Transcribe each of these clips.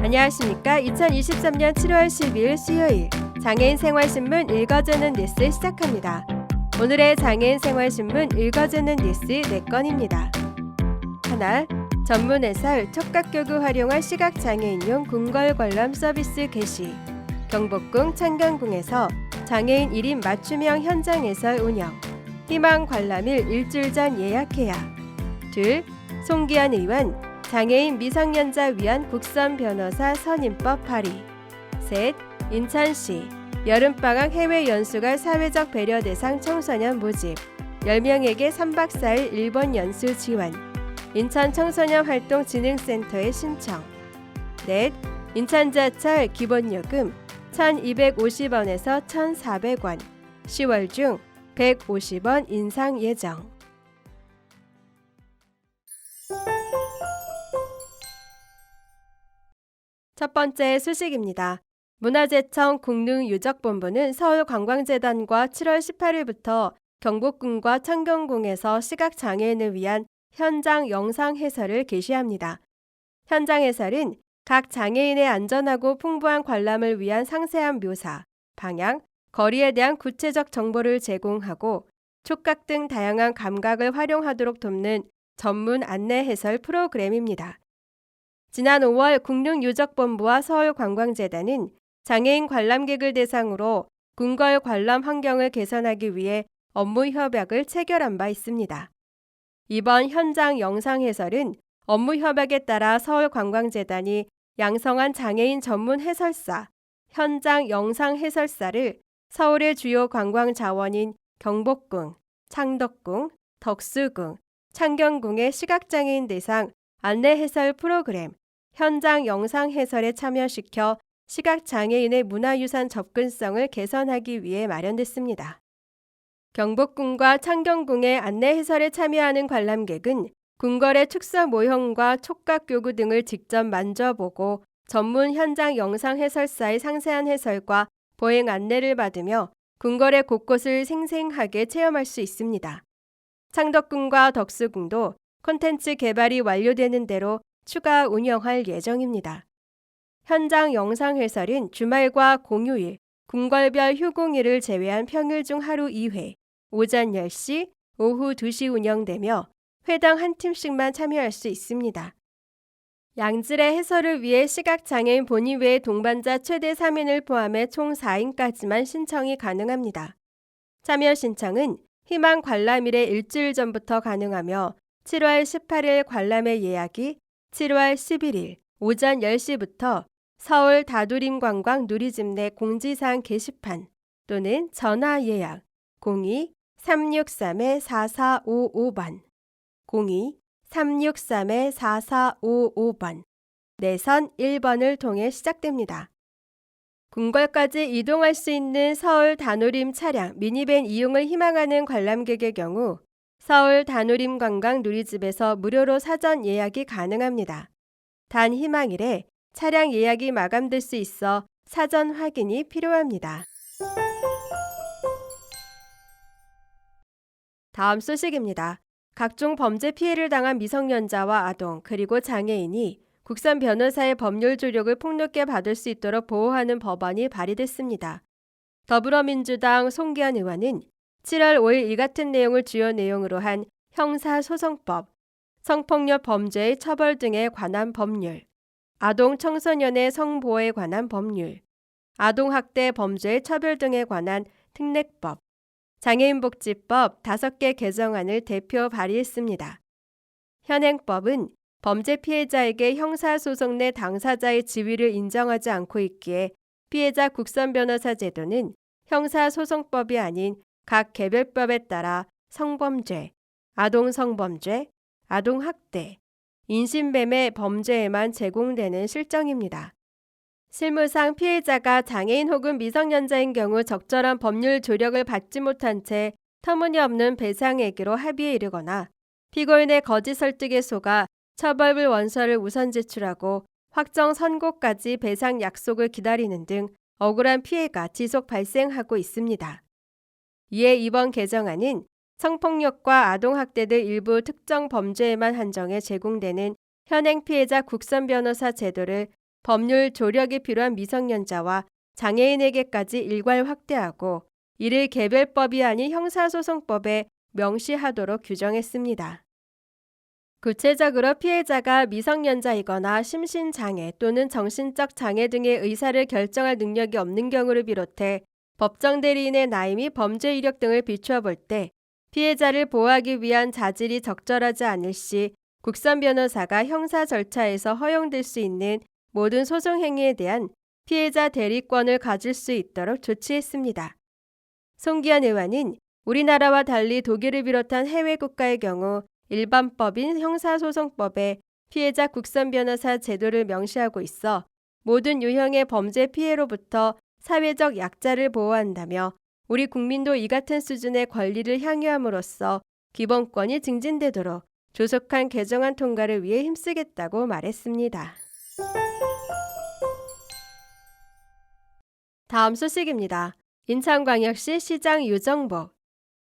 안녕하십니까. 2023년 7월 12일 수요일 장애인 생활신문 읽어주는 뉴스 시작합니다. 오늘의 장애인 생활신문 읽어주는 뉴스 4건입니다. 하나, 전문 해설 촉각교구 활용한 시각장애인용 궁궐 관람 서비스 개시. 경복궁 창경궁에서 장애인 1인 맞춤형 현장 해설 운영. 희망 관람일 일주일 전 예약해야. 둘, 송기현 의원 장애인 미성년자 위한 국선 변호사 선임법 발의. 셋, 인천시 여름방학 해외 연수갈 사회적 배려 대상 청소년 모집 10명에게 3박 4일 일본 연수 지원. 인천 청소년 활동진흥센터에 신청. 넷, 인천지하철 기본요금 1,250원에서 1,400원 10월 중 150원 인상 예정. 첫 번째 소식입니다. 문화재청 국능유적본부는 서울관광재단과 7월 18일부터 경복궁과 창경궁에서 시각장애인을 위한 현장 영상 해설을 개시합니다. 현장 해설은 각 장애인의 안전하고 풍부한 관람을 위한 상세한 묘사, 방향, 거리에 대한 구체적 정보를 제공하고 촉각 등 다양한 감각을 활용하도록 돕는 전문 안내 해설 프로그램입니다. 지난 5월 국능유적본부와 서울관광재단은 장애인 관람객을 대상으로 궁궐 관람 환경을 개선하기 위해 업무 협약을 체결한 바 있습니다. 이번 현장 영상 해설은 업무 협약에 따라 서울관광재단이 양성한 장애인 전문 해설사, 현장 영상 해설사를 서울의 주요 관광 자원인 경복궁, 창덕궁, 덕수궁, 창경궁의 시각장애인 대상 안내 해설 프로그램, 현장 영상 해설에 참여시켜 시각장애인의 문화유산 접근성을 개선하기 위해 마련됐습니다. 경복궁과 창경궁의 안내 해설에 참여하는 관람객은 궁궐의 축서 모형과 촉각교구 등을 직접 만져보고 전문 현장 영상 해설사의 상세한 해설과 보행 안내를 받으며 궁궐의 곳곳을 생생하게 체험할 수 있습니다. 창덕궁과 덕수궁도 콘텐츠 개발이 완료되는 대로 추가 운영할 예정입니다. 현장 영상 해설은 주말과 공휴일, 궁궐별 휴공일을 제외한 평일 중 하루 2회, 오전 10시, 오후 2시 운영되며 회당 한 팀씩만 참여할 수 있습니다. 양질의 해설을 위해 시각장애인 본인 외에 동반자 최대 3인을 포함해 총 4인까지만 신청이 가능합니다. 참여 신청은 희망 관람일의 일주일 전부터 가능하며 7월 18일 관람의 예약이 7월 11일 오전 10시부터 서울 다두림 관광 누리집 내 공지사항 게시판 또는 전화 예약 02-363-4455번 02-363-4455번 내선 1번을 통해 시작됩니다. 궁궐까지 이동할 수 있는 서울 다누림 차량 미니밴 이용을 희망하는 관람객의 경우 서울 다누림 관광 누리집에서 무료로 사전 예약이 가능합니다. 단 희망일에 차량 예약이 마감될 수 있어 사전 확인이 필요합니다. 다음 소식입니다. 각종 범죄 피해를 당한 미성년자와 아동 그리고 장애인이 국선 변호사의 법률 조력을 폭넓게 받을 수 있도록 보호하는 법안이 발의됐습니다. 더불어민주당 송기현 의원은 7월 5일 이 같은 내용을 주요 내용으로 한 형사소송법, 성폭력 범죄의 처벌 등에 관한 법률, 아동 청소년의 성보호에 관한 법률, 아동학대 범죄의 처벌 등에 관한 특례법, 장애인복지법 5개 개정안을 대표 발의했습니다. 현행법은 범죄 피해자에게 형사소송 내 당사자의 지위를 인정하지 않고 있기에 피해자 국선 변호사 제도는 형사소송법이 아닌 각 개별법에 따라 성범죄, 아동성범죄, 아동학대, 인신매매 범죄에만 제공되는 실정입니다. 실무상 피해자가 장애인 혹은 미성년자인 경우 적절한 법률 조력을 받지 못한 채 터무니없는 배상액으로 합의에 이르거나 피고인의 거짓 설득에 속아 처벌불 원서를 우선 제출하고 확정 선고까지 배상 약속을 기다리는 등 억울한 피해가 지속 발생하고 있습니다. 이에 이번 개정안은 성폭력과 아동학대 등 일부 특정 범죄에만 한정해 제공되는 현행 피해자 국선 변호사 제도를 법률 조력이 필요한 미성년자와 장애인에게까지 일괄 확대하고 이를 개별법이 아닌 형사소송법에 명시하도록 규정했습니다. 구체적으로 피해자가 미성년자이거나 심신장애 또는 정신적 장애 등의 의사를 결정할 능력이 없는 경우를 비롯해 법정 대리인의 나이 및 범죄 이력 등을 비추어 볼 때 피해자를 보호하기 위한 자질이 적절하지 않을 시 국선 변호사가 형사 절차에서 허용될 수 있는 모든 소송 행위에 대한 피해자 대리권을 가질 수 있도록 조치했습니다. 송기현 의원은 우리나라와 달리 독일을 비롯한 해외 국가의 경우 일반법인 형사소송법에 피해자 국선 변호사 제도를 명시하고 있어 모든 유형의 범죄 피해로부터 사회적 약자를 보호한다며 우리 국민도 이 같은 수준의 권리를 향유함으로써 기본권이 증진되도록 조속한 개정안 통과를 위해 힘쓰겠다고 말했습니다. 다음 소식입니다. 인천광역시 시장 유정복.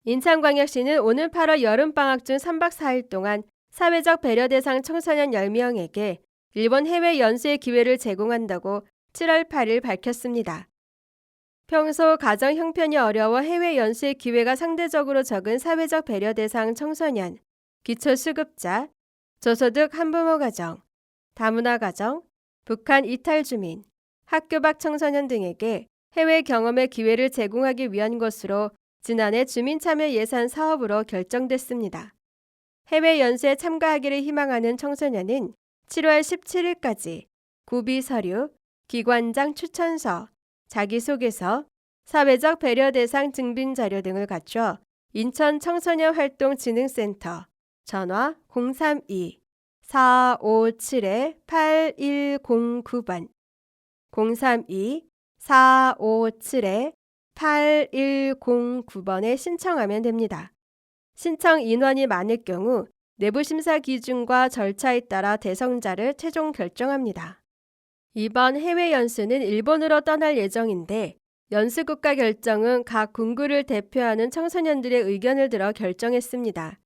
인천광역시는 오는 8월 여름방학 중 3박 4일 동안 사회적 배려 대상 청소년 10명에게 일본 해외 연수의 기회를 제공한다고 7월 8일 밝혔습니다. 평소 가정 형편이 어려워 해외 연수의 기회가 상대적으로 적은 사회적 배려 대상 청소년, 기초수급자, 저소득 한부모 가정, 다문화 가정, 북한 이탈 주민, 학교 밖 청소년 등에게 해외 경험의 기회를 제공하기 위한 것으로 지난해 주민참여 예산 사업으로 결정됐습니다. 해외 연수에 참가하기를 희망하는 청소년은 7월 17일까지 구비 서류, 기관장 추천서, 자기소개서, 사회적 배려 대상 증빙 자료 등을 갖춰 인천 청소년활동진흥센터 전화 032-457-8109번 032-457-8109번에 신청하면 됩니다. 신청 인원이 많을 경우 내부 심사 기준과 절차에 따라 대상자를 최종 결정합니다. 이번 해외 연수는 일본으로 떠날 예정인데 연수국가 결정은 각 군구를 대표하는 청소년들의 의견을 들어 결정했습니다.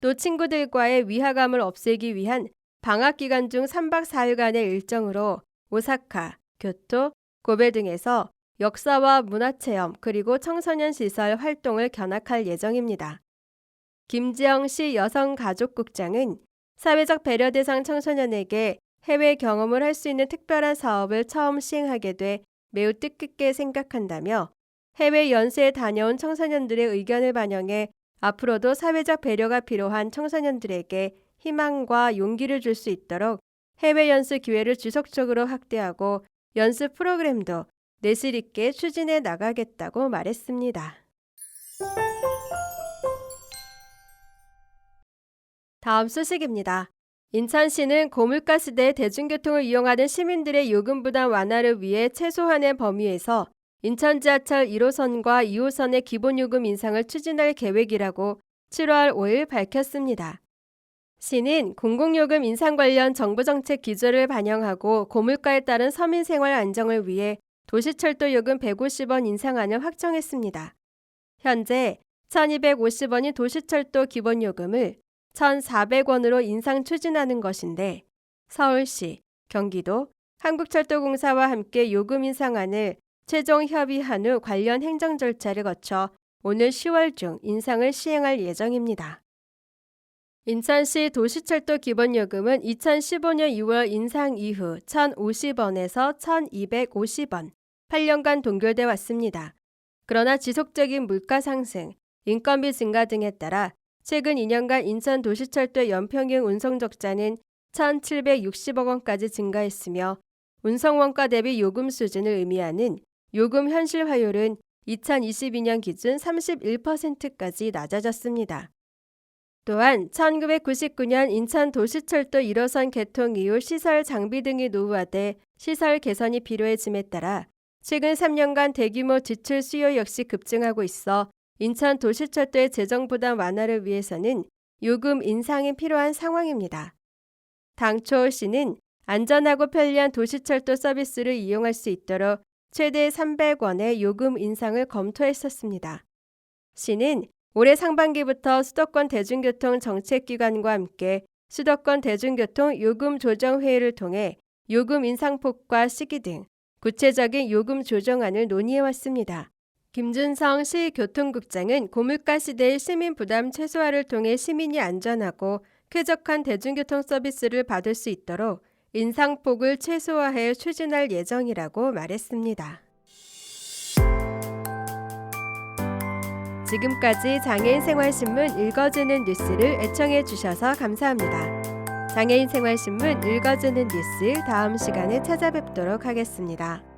또 친구들과의 위화감을 없애기 위한 방학 기간 중 3박 4일간의 일정으로 오사카, 교토, 고베 등에서 역사와 문화체험 그리고 청소년 시설 활동을 견학할 예정입니다. 김지영시 여성가족국장은 사회적 배려 대상 청소년에게 해외 경험을 할 수 있는 특별한 사업을 처음 시행하게 돼 매우 뜻깊게 생각한다며 해외 연수에 다녀온 청소년들의 의견을 반영해 앞으로도 사회적 배려가 필요한 청소년들에게 희망과 용기를 줄 수 있도록 해외 연수 기회를 지속적으로 확대하고 연수 프로그램도 내실 있게 추진해 나가겠다고 말했습니다. 다음 소식입니다. 인천시는 고물가시대 대중교통을 이용하는 시민들의 요금 부담 완화를 위해 최소한의 범위에서 인천 지하철 1호선과 2호선의 기본요금 인상을 추진할 계획이라고 7월 5일 밝혔습니다. 시는 공공요금 인상 관련 정부정책 기조를 반영하고 고물가에 따른 서민생활 안정을 위해 도시철도 요금 150원 인상안을 확정했습니다. 현재 1,250원인 도시철도 기본요금을 1,400원으로 인상 추진하는 것인데 서울시, 경기도, 한국철도공사와 함께 요금 인상안을 최종 협의한 후 관련 행정 절차를 거쳐 오늘 10월 중 인상을 시행할 예정입니다. 인천시 도시철도 기본요금은 2015년 6월 인상 이후 1,050원에서 1,250원, 8년간 동결돼 왔습니다. 그러나 지속적인 물가 상승, 인건비 증가 등에 따라 최근 2년간 인천 도시철도 연평균 운송 적자는 1,760억 원까지 증가했으며 운송원가 대비 요금 수준을 의미하는 요금 현실화율은 2022년 기준 31%까지 낮아졌습니다. 또한 1999년 인천 도시철도 1호선 개통 이후 시설 장비 등이 노후화돼 시설 개선이 필요해짐에 따라 최근 3년간 대규모 지출 수요 역시 급증하고 있어 인천 도시철도의 재정 부담 완화를 위해서는 요금 인상이 필요한 상황입니다. 당초 시는 안전하고 편리한 도시철도 서비스를 이용할 수 있도록 최대 300원의 요금 인상을 검토했었습니다. 시는 올해 상반기부터 수도권 대중교통 정책기관과 함께 수도권 대중교통 요금 조정 회의를 통해 요금 인상폭과 시기 등 구체적인 요금 조정안을 논의해왔습니다. 김준성 시교통국장은 고물가 시대의 시민 부담 최소화를 통해 시민이 안전하고 쾌적한 대중교통 서비스를 받을 수 있도록 인상폭을 최소화해 추진할 예정이라고 말했습니다. 지금까지 장애인 생활신문 읽어주는 뉴스를 애청해 주셔서 감사합니다. 장애인 생활신문 읽어주는 뉴스 다음 시간에 찾아뵙도록 하겠습니다.